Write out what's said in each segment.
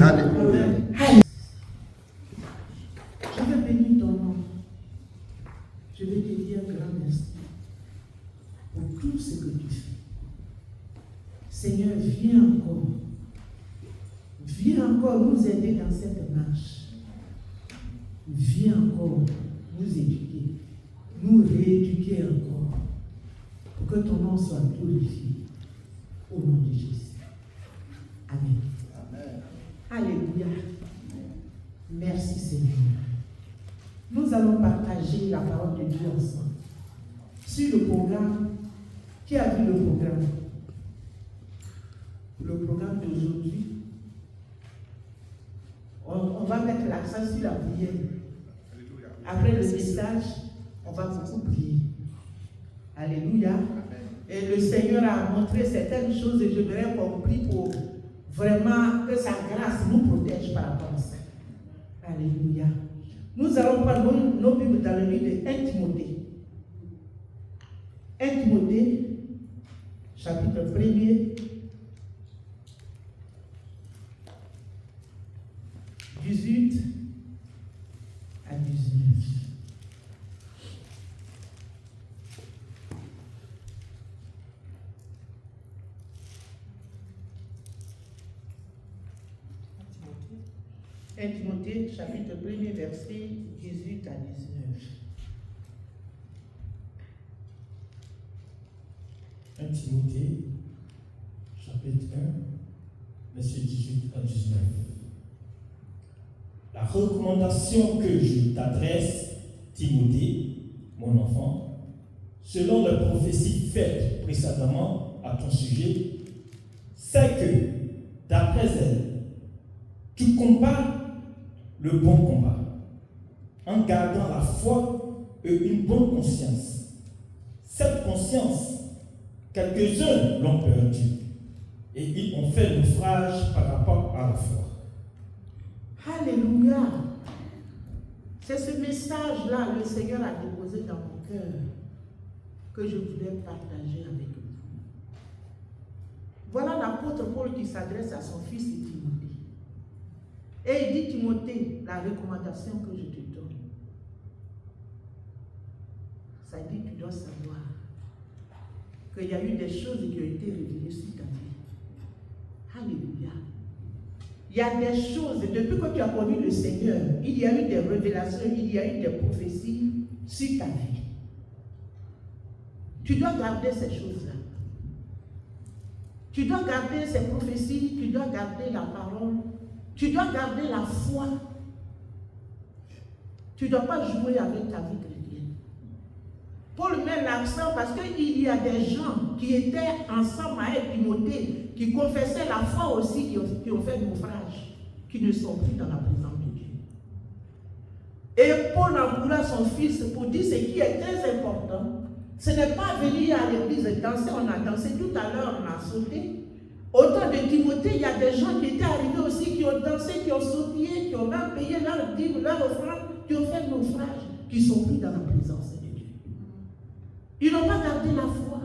Alléluia. Je vais bénir ton nom. Je vais te dire grand merci pour tout ce que tu fais. Seigneur, viens encore. Viens encore nous aider dans cette marche. Viens encore nous éduquer, nous rééduquer encore, pour que ton nom soit glorifié. Au nom de Jésus. Amen. Amen. Alléluia. Merci Seigneur. Nous allons partager la parole de Dieu ensemble. Sur le programme, qui a vu le programme? Le programme d'aujourd'hui, on va mettre l'accent sur la prière. Après le message, on va beaucoup prier. Alléluia. Et le Seigneur a montré certaines choses et je voudrais qu'on prie pour vraiment que sa grâce nous protège par rapport à ça. Alléluia. Nous allons prendre nos Bibles dans le livre de 1 Timothée. 1 Timothée, chapitre 1er, 18 à 19. Timothée, chapitre 1er, verset 18 à 19. 1 Timothée, chapitre 1, verset 18 à 19. La recommandation que je t'adresse, Timothée, mon enfant, selon les prophéties faites précédemment à ton sujet, c'est que, d'après elle, tu combats le bon combat, en gardant la foi et une bonne conscience. Cette conscience, quelques-uns l'ont perdue et ils ont fait naufrage par rapport à la foi. Alléluia. C'est ce message-là, le Seigneur a déposé dans mon cœur, que je voulais partager avec vous. Voilà l'apôtre Paul qui s'adresse à son fils Timothée. Et il dit, Timothée, la recommandation que je te donne, ça dit que tu dois savoir qu'il y a eu des choses qui ont été révélées sur ta vie. Alléluia. Il y a des choses, depuis que tu as connu le Seigneur, il y a eu des révélations, il y a eu des prophéties sur ta vie. Tu dois garder ces choses-là. Tu dois garder ces prophéties, tu dois garder la parole, tu dois garder la foi. Tu ne dois pas jouer avec ta vie chrétienne. Paul met l'accent parce qu'il y a des gens qui étaient ensemble avec Timothée, qui confessaient la foi aussi, qui ont fait naufrage, qui ne sont plus dans la présence de Dieu. Et Paul encourage son fils pour dire ce qui est très important. Ce n'est pas venir à l'église danser, on a dansé tout à l'heure, on a sauté. Au temps de Timothée, il y a des gens qui étaient arrivés aussi, qui ont dansé, qui ont sauté, qui ont même payé leur dîme, leur offrande, qui ont fait naufrage, qui ne sont plus dans la présence de Dieu. Ils n'ont pas gardé la foi.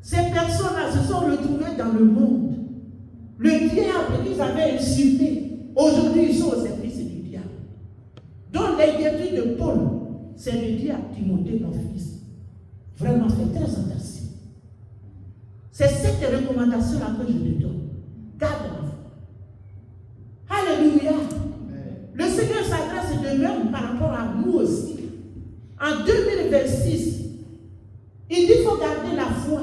Ces personnes-là se sont retrouvées dans le monde. Le diable qu'ils avaient insulté, aujourd'hui ils sont au service du diable. Donc l'inquiétude de Paul, c'est de dire à Timothée, mon fils, vraiment fais très attention. C'est cette recommandation-là que je te donne. Garde la foi. Alléluia. Le Seigneur s'adresse de même par rapport à nous aussi. En 2026, il dit qu'il faut garder la foi.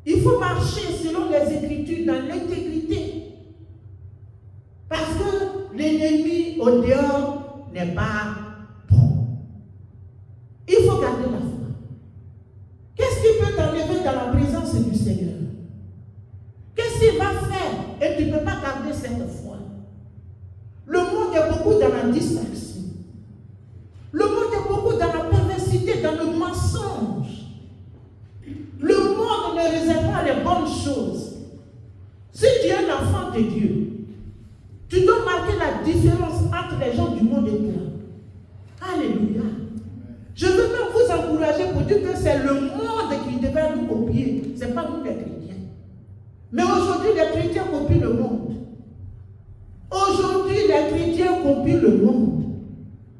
Il faut marcher selon les Écritures dans l'intégrité. Parce que l'ennemi au dehors n'est pas bon. Il faut garder la foi. Qu'est-ce qui peut t'enlever dans la présence du Seigneur? Qu'est-ce qu'il va faire et tu ne peux pas garder cette foi? Le monde est beaucoup dans la distraction. Le monde est beaucoup dans la perversité, dans le mensonge. Le monde ne réserve pas les bonnes choses. Si tu es un enfant de Dieu, tu dois marquer la différence entre les gens du monde et toi. Alléluia. Je veux même vous encourager pour dire que c'est le monde qui devrait nous copier. Ce n'est pas nous les chrétiens. Mais aujourd'hui, les chrétiens copient le monde. Aujourd'hui, les chrétiens copient le monde.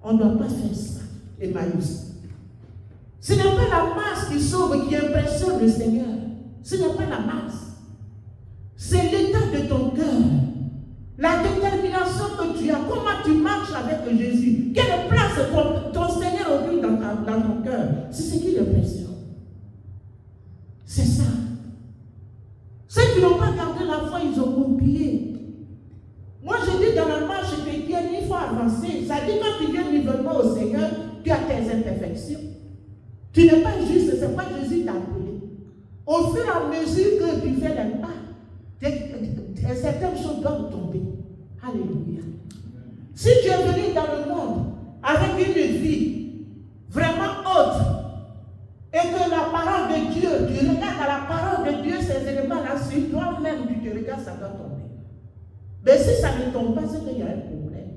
On ne doit pas faire ça, Emmaüs. Ce n'est pas la masse qui sauve, qui impressionne le Seigneur. Ce n'est pas la masse. C'est l'état de ton cœur. La détermination que tu as. Comment tu marches avec Jésus. Quelle place ton Seigneur occupe dans ton cœur. C'est ce qui l'impressionne. C'est ça. Ceux qui n'ont pas gardé la foi, ils ont copié. Moi, je dis dans la marche chrétienne, il faut avancer. Ça dit quand tu viens nouvellement au Seigneur, tu as tes imperfections. Tu n'es pas juste, ce n'est pas Jésus qui t'a appelé. Au fur et à mesure que tu fais les pas, certaines choses doivent tomber. Alléluia. Si tu es venu dans le monde avec une vie vraiment haute, et que la parole de Dieu, tu regardes à la parole de Dieu, ces éléments-là, sur toi-même, tu te regardes, ça doit tomber. Mais si ça ne tombe pas, c'est qu'il y a un problème.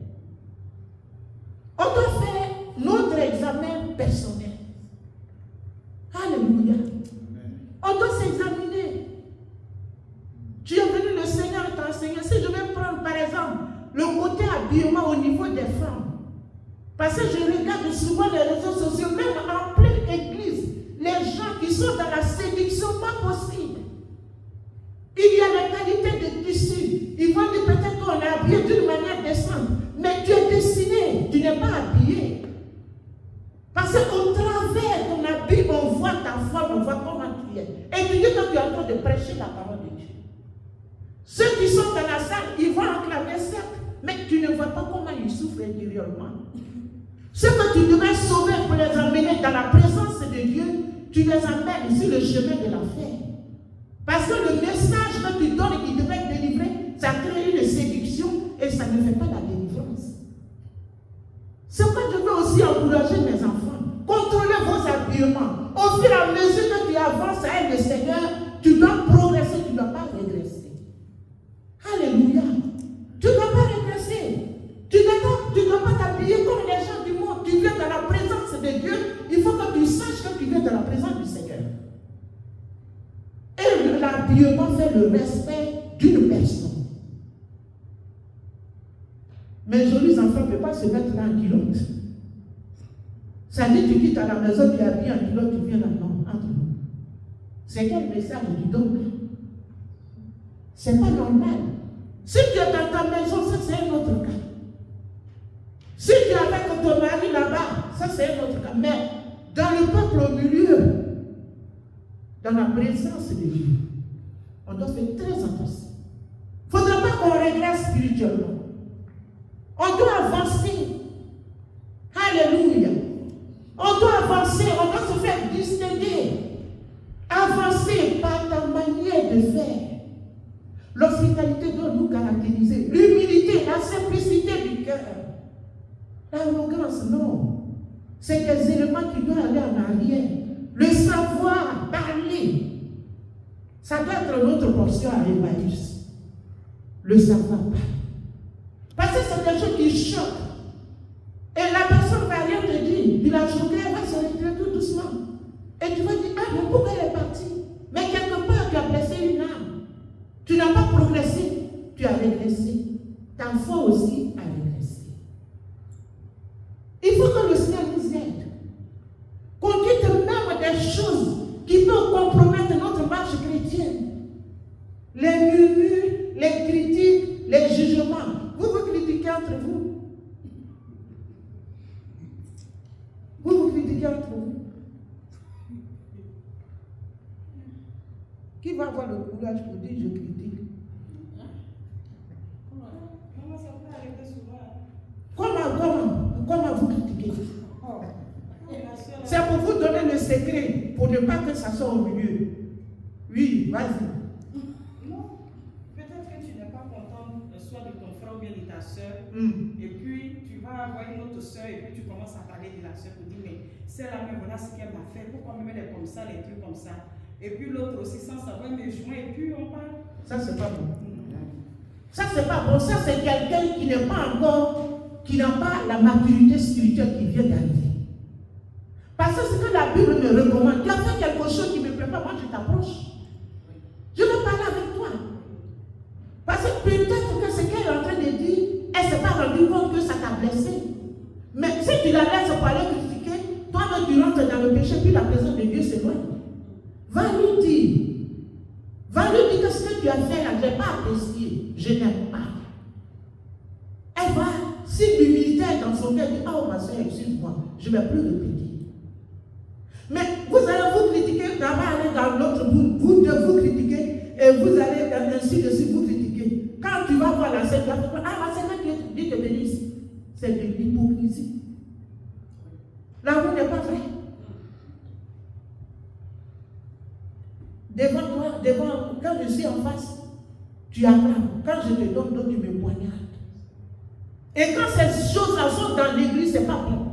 On doit faire notre examen personnel. Alléluia. On doit s'examiner. Tu es venu, le Seigneur t'a enseigné. Si je vais prendre par exemple le côté habillement au niveau des femmes, parce que je regarde souvent les réseaux sociaux, même en pleine église, les gens qui sont dans la séduction, pas possible. Il y a la qualité de tissu. Ils vont dire peut-être qu'on est habillé d'une manière décente, mais tu es dessiné, tu n'es pas habillé. Parce qu'au travers ton habit, on voit ta forme, on voit comment tu es. Et tu dis que tu es en train de prêcher la parole de Dieu. Ceux qui sont dans la salle, ils vont acclamer certes, mais tu ne vois pas comment ils souffrent intérieurement. Ceux que tu devais sauver pour les emmener dans la présence de Dieu, tu les amènes sur le chemin de la foi. Parce que le message que tu donnes et qui devait être délivré, ça crée une séduction et ça ne fait pas la délivrance. C'est pourquoi je veux aussi encourager mes enfants. Contrôlez vos habillements. Au fur et à mesure que tu avances avec le Seigneur, tu dois progresser, tu ne dois pas régresser. Alléluia. Tu ne dois pas régresser. Tu ne dois pas t'habiller comme les gens du monde. Tu viens dans la présence de Dieu. Il faut que tu saches que tu viens dans la présence du Seigneur. Et l'habillement fait le respect d'une personne. Mes jolis enfants ne peuvent pas se mettre là en culotte. Ça dit tu quittes à la maison, tu es habillé en culotte, tu viens là, non, entre nous. C'est quel message tu donnes? C'est pas normal. Si tu es dans ta maison, ça c'est un autre cas. Si tu es avec ton mari là-bas, ça c'est un autre cas. Mais dans le peuple au milieu, dans la présence de Dieu, on doit faire très attention. Il ne faudra pas qu'on régresse spirituellement. On doit avancer. Alléluia. On doit avancer, on doit se faire distinguer. Avancer par ta manière de faire. L'hospitalité doit nous caractériser. L'humilité, la simplicité du cœur. L'arrogance, non. C'est des éléments qui doivent aller en arrière. Le savoir parler. Ça doit être notre portion à Emmaüs. Le savoir parler. Parce que c'est des choses qui choquent. Et la personne va rien te dire. Tu l'as choqué, elle va se retirer tout doucement. Et tu vas dire, ah, mais pourquoi elle est partie? Mais quelque part, tu as blessé une âme. Tu n'as pas progressé, tu as régressé. Ta foi aussi a régressé. Il faut que le Seigneur nous aide. Qu'on quitte même des choses qui peuvent compromettre notre marche chrétienne. Les murmures, les critiques, les jugements. Vous vous critiquez entre vous. Vous vous critiquez entre vous. Qui va avoir le courage pour dire je critique? Comment ça peut arriver souvent? Comment vous critiquez? C'est pour vous donner le secret, pour ne pas que ça soit au milieu. Oui, vas-y. Non, peut-être que tu n'es pas content soit de ton frère ou bien de ta soeur, et puis tu vas avoir une autre soeur, et puis tu commences à parler de la soeur pour dire, mais celle-là, mais voilà ce qu'elle m'a fait, pourquoi même elle est comme ça, les trucs comme ça. Et puis l'autre aussi sans savoir, mais joint, et puis on parle. Ça, c'est pas bon. Ça, c'est pas bon. Ça, c'est quelqu'un qui n'est pas encore, qui n'a pas la maturité spirituelle qui vient d'arriver. Parce que ce que la Bible me recommande, tu as fait quelque chose qui ne me plaît pas, moi je t'approche. Je veux parler avec toi. Parce que peut-être que ce qu'elle est en train de dire, la laisses pour aller critiquer, toi-même tu rentres dans le péché, puis la présence de Dieu s'éloigne. Va lui dire. Va lui dire que ce que tu as fait là, je n'ai pas apprécié. Je n'aime pas. Elle va, si l'humilité est dans son cœur, elle dit, oh ma soeur, excuse-moi, je ne vais plus répéter. Mais vous allez vous critiquer, d'abord aller dans l'autre bout, vous devez vous critiquer, et vous allez ainsi de suite vous critiquer. Quand tu vas voir la scène, tu vas dire, ah ma Seigneur, Dieu te bénisse. C'est de l'hypocrisie. L'amour n'est pas vrai. Devant toi, quand je suis en face, tu acclames. Quand je te donne, tu me poignardes. Et quand ces choses-là sont dans l'église, ce n'est pas bon.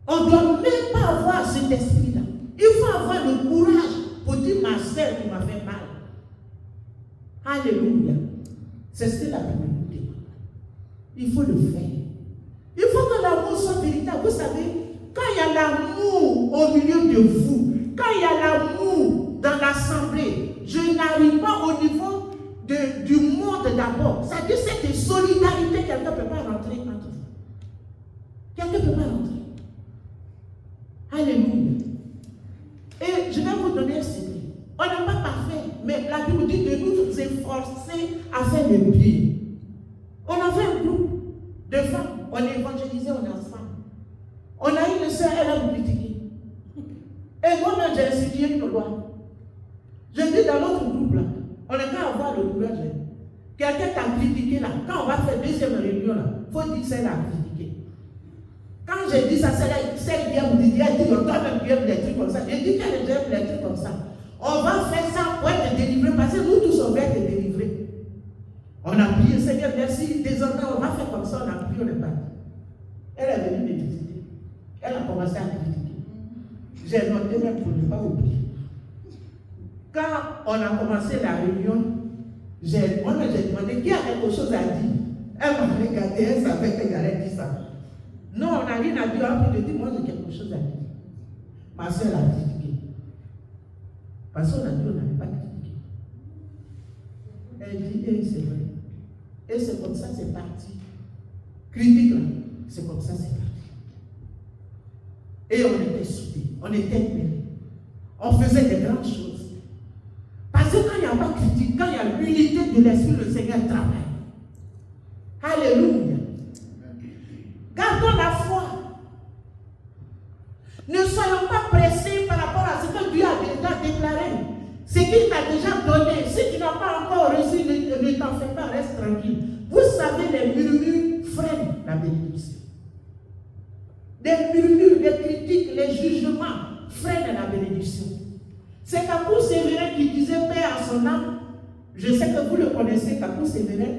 On ne doit même pas avoir cet esprit-là. Il faut avoir le courage pour dire ma sœur qui m'a fait mal. Alléluia. C'est ce que la Bible nous dit. Il faut le faire. Il faut que l'amour soit véritable. Vous savez, quand il y a l'amour au milieu de vous, quand il y a l'amour dans l'assemblée, je n'arrive pas au niveau du monde d'abord. C'est-à-dire cette solidarité, quelqu'un ne peut pas rentrer entre vous. Quelqu'un ne peut pas rentrer. Alléluia. Et je vais vous donner un secret. On n'est pas parfait, mais la Bible dit de nous efforcer à faire le bien. On avait un groupe de femmes, on évangélisait, on est ensemble. On a eu une soeur, elle a nous critiqué. Et moi-même, j'ai étudié une loi. Je dis dans l'autre groupe là, on n'est qu'à avoir le courage. Quelqu'un t'a critiqué là, quand on va faire deuxième réunion là, il faut dire celle-là a critiqué. Quand j'ai dit ça, celle qui a vous dit, elle dit, toi-même tu aimes les trucs comme ça. J'ai dit qu'elle aime les trucs comme ça. On va faire ça pour être délivré, parce que nous tous on va être délivrés. On a prié, Seigneur, merci, désormais on va faire comme ça, on a prié, on est parti. Elle est venue me visiter. Elle a commencé à critiquer. J'ai noté même pour ne pas oublier. Quand on a commencé la réunion, j'ai demandé qui a quelque chose à dire. Elle m'a regardé, elle savait que j'allais dire ça. Non, on n'a rien à dire, après de dire, moi j'ai quelque chose à dire. Ma soeur a critiqué. Parce qu'on a dit, on n'avait pas critiqué. Elle dit, et c'est vrai. Et c'est comme ça, c'est parti. Critique là, c'est comme ça, c'est parti. Et on était soudés, on était unis. On faisait des grandes choses. Parce que quand il n'y a pas de critique, quand il y a l'unité de l'esprit, le Seigneur travaille. Alléluia. Gardons la foi. Ne soyons pas pressés par rapport à ce que Dieu a déjà déclaré. Ce qu'il t'a déjà donné. Si tu n'as pas encore reçu, ne t'en fais pas, reste tranquille. Vous savez, les murmures freinent la bénédiction. Des murmures, des critiques, les jugements freinent la bénédiction. C'est Capou Sévérin qui disait, Père à son âme, je sais que vous le connaissez, Capou Sévérin,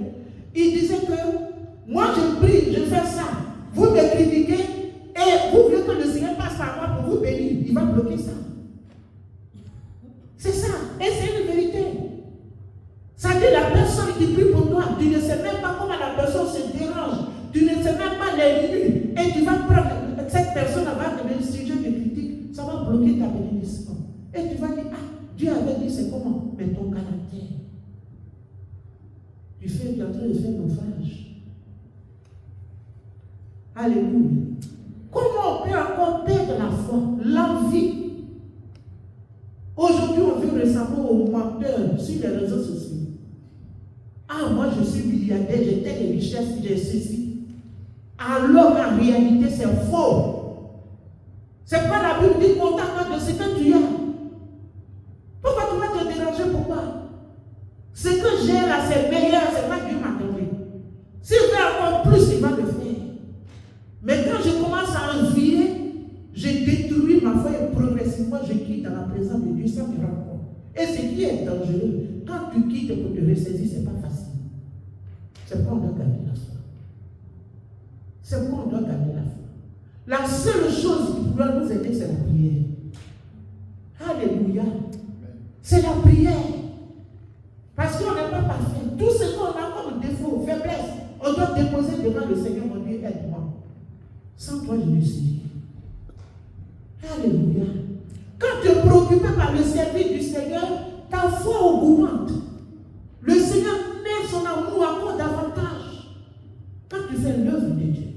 il disait que moi je prie, je fais ça, vous me critiquez et vous voulez que le Seigneur passe par moi pour vous bénir, il va bloquer ça. C'est ça, et c'est une vérité. Ça dit la personne qui prie pour toi, tu ne sais même pas comment la personne se dérange, tu ne sais même pas les limites, et tu vas prendre cette personne va devenir sujet de critique, ça va bloquer ta bénédiction. Et tu vas dire, ah, Dieu avait dit c'est comment? Mais ton caractère. Tu es en train de faire naufrage. Alléluia. Comment on peut encore perdre la foi, l'envie? Aujourd'hui, on vit récemment aux menteurs sur les réseaux sociaux. Ah, moi je suis milliardaire, j'ai telle richesse, j'ai ceci. Alors en réalité, c'est faux. C'est pas la Bible dit contente de ce que tu as. Pourquoi tu vas te déranger? Pourquoi? Ce que j'ai là, c'est meilleur, c'est pas Dieu m'a donné. S'il veut encore plus, il va le faire. Mais quand je commence à envier, je détruis ma foi et progressivement je quitte dans la présence de Dieu sans me rendre compte. Et ce qui est dangereux, quand tu quittes pour te ressaisir, c'est pas facile. C'est pourquoi on doit garder la foi. C'est pourquoi on doit garder la foi. La seule chose qui pourra nous aider, c'est la prière. Alléluia. C'est la prière. Parce qu'on n'est pas parfait. Tout ce qu'on a comme défaut, faiblesse, on doit déposer devant le Seigneur, mon Dieu, aide-moi. Sans toi, je ne suis. Alléluia. Quand tu es préoccupé par le service du Seigneur, ta foi augmente. Le Seigneur met son amour encore davantage. Quand tu fais l'œuvre de Dieu,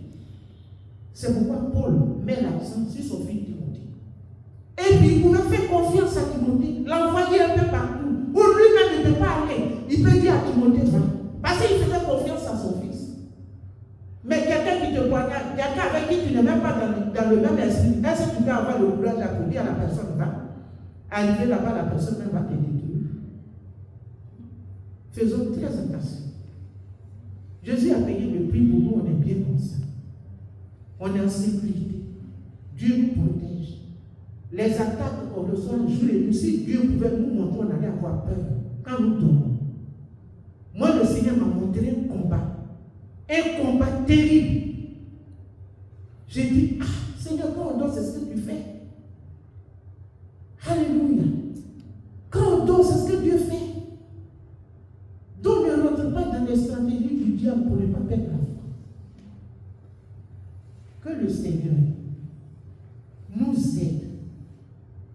C'est pourquoi Paul met l'accent sur son fils Timothée. Et puis il pouvait faire confiance à Timothée, l'envoyer un peu partout. Où lui-même ne peut pas aller. Il peut dire à Timothée, va. Parce qu'il faisait confiance à son fils. Mais quelqu'un qui te poignarde, quelqu'un avec qui tu n'es même pas dans le même esprit, est-ce que tu peux avoir le courage à dire à la personne, va? Arriver là-bas, la personne même va te détruire. Faisons très attention. Jésus a payé le prix pour nous, on est bien comme ça. On est en sécurité. Dieu nous protège. Les attaques qu'on reçoit jour et nuit, si Dieu pouvait nous montrer, on allait avoir peur quand nous dormons. Moi, le Seigneur m'a montré un combat terrible. J'ai dit, ah, Seigneur, quand on dort, c'est ce que tu fais. Alléluia. Quand on dort, c'est ce que Dieu fait. Donc ne rentre pas dans les stratégies du diable pour ne pas perdre la foi. Que le Seigneur nous aide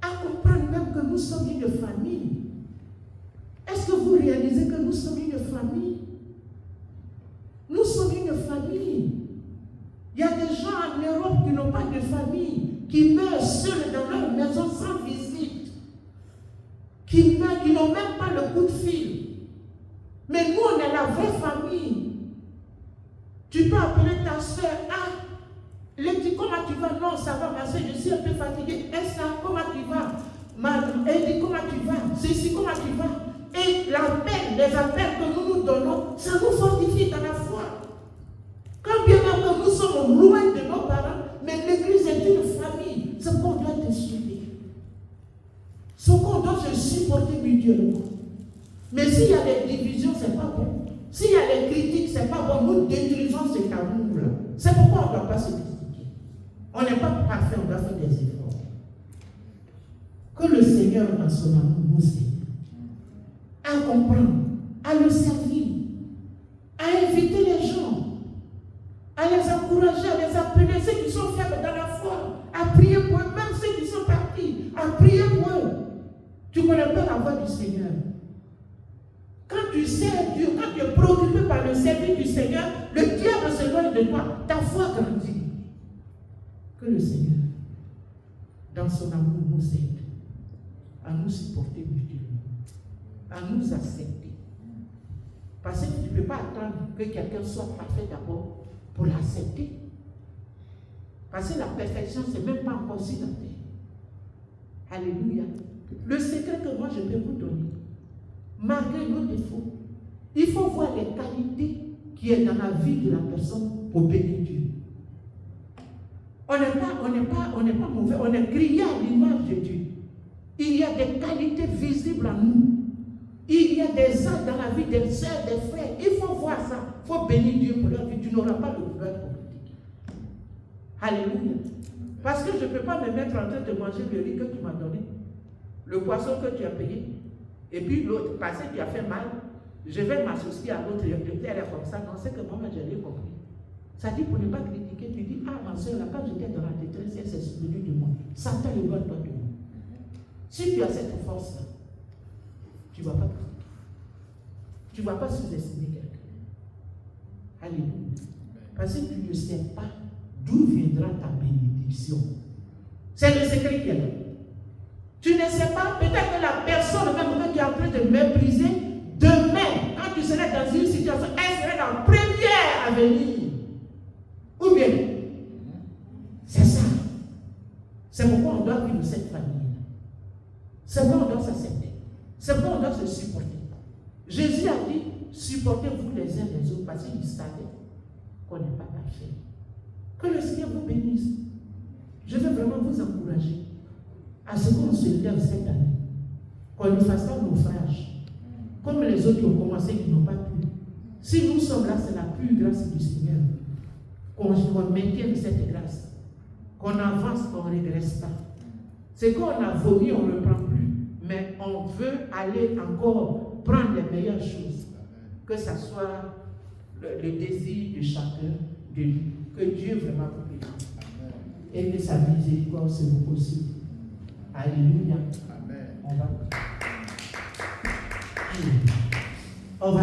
à comprendre même que nous sommes une famille. Est-ce que vous réalisez que nous sommes une famille? Nous sommes une famille. Il y a des gens en Europe qui n'ont pas de famille, qui meurent seuls dans leur maison sans visite, qui meurent, qui n'ont même pas le coup de fil. Mais nous, on est la vraie famille. Tu peux appeler ta soeur, ah, elle dit, comment tu vas? Non, ça va, ma soeur, je suis un peu fatiguée. Est-ce ça, comment tu vas? Elle dit, comment tu vas? Ceci, comment tu vas? Et l'appel, les appels que nous nous donnons, ça nous fortifie dans la foi. Quand bien même que nous sommes loin de nos parents, mais l'église est une famille. C'est qu'on doit te suivre. Ce qu'on doit se supporter mutuellement. Mais s'il y a des divisions, ce n'est pas bon. S'il y a des critiques, ce n'est pas bon. Nous détruisons cet amour-là. C'est pourquoi on ne doit pas se critiquer. On n'est pas parfait, on doit faire des efforts. Que le Seigneur, dans son amour, nous aide à comprendre, à le servir, à inviter les gens, à les encourager, à les appeler, ceux qui sont faibles dans la foi, à prier pour eux, même ceux qui sont partis, à prier pour eux. Tu connais pas la voix du Seigneur. Quand tu sers Dieu, quand tu es préoccupé par le service du Seigneur, le diable s'éloigne de toi, ta foi grandit. Que le Seigneur, dans son amour, nous aide à nous supporter mutuellement, à nous accepter. Parce que tu ne peux pas attendre que quelqu'un soit parfait d'abord pour l'accepter. Parce que la perfection, ce n'est même pas encore si la terre. Alléluia. Le secret que moi je peux vous donner, malgré nos défauts, il faut voir les qualités qui sont dans la vie de la personne pour bénir Dieu. On n'est pas mauvais, on est créé à l'image de Dieu. Il y a des qualités visibles en nous. Il y a des actes dans la vie des sœurs, des frères. Il faut voir ça. Il faut bénir Dieu pour leur vie. Tu n'auras pas le courage pour critiquer. Alléluia. Parce que je ne peux pas me mettre en train de manger le riz que tu m'as donné, le poisson que tu as payé, et puis l'autre, parce que tu as fait mal, je vais m'associer à l'autre, elle est comme ça. Non, c'est que moi, je l'ai compris. Ça dit pour ne pas critiquer, tu dis, ah, ma soeur, là, quand j'étais dans la détresse, elle s'est souvenue de moi. Satan est loin de toi de moi. Si tu as cette force-là, tu ne vas pas critiquer. Tu ne vas pas sous-estimer quelqu'un. Alléluia. Parce que tu ne sais pas d'où viendra ta bénédiction. C'est le secret qui est là. Tu ne sais pas, peut-être que la personne, même qui est en train de mépriser, demain, quand tu seras dans une situation, elle serait la première à venir. Ou bien, c'est ça. C'est pourquoi on doit vivre cette famille. C'est pourquoi on doit s'accepter. C'est pourquoi on doit se supporter. Jésus a dit, supportez-vous les uns les autres, parce qu'il savait qu'on n'est pas parfait. Que le Seigneur vous bénisse. Je veux vraiment vous encourager à ce qu'on se lève cette année. Qu'on ne fasse pas naufrage. Comme les autres qui ont commencé qui n'ont pas pu. Si nous sommes là, c'est la pure grâce du Seigneur. Qu'on maintienne cette grâce. Qu'on avance, qu'on ne régresse pas. C'est qu'on a vomi, on ne reprend plus. Mais on veut aller encore prendre les meilleures choses. Que ce soit le désir de chacun de lui. Que Dieu vraiment vous bénisse. Et que sa miséricorde se vous possible. Alléluia. Amen. On va.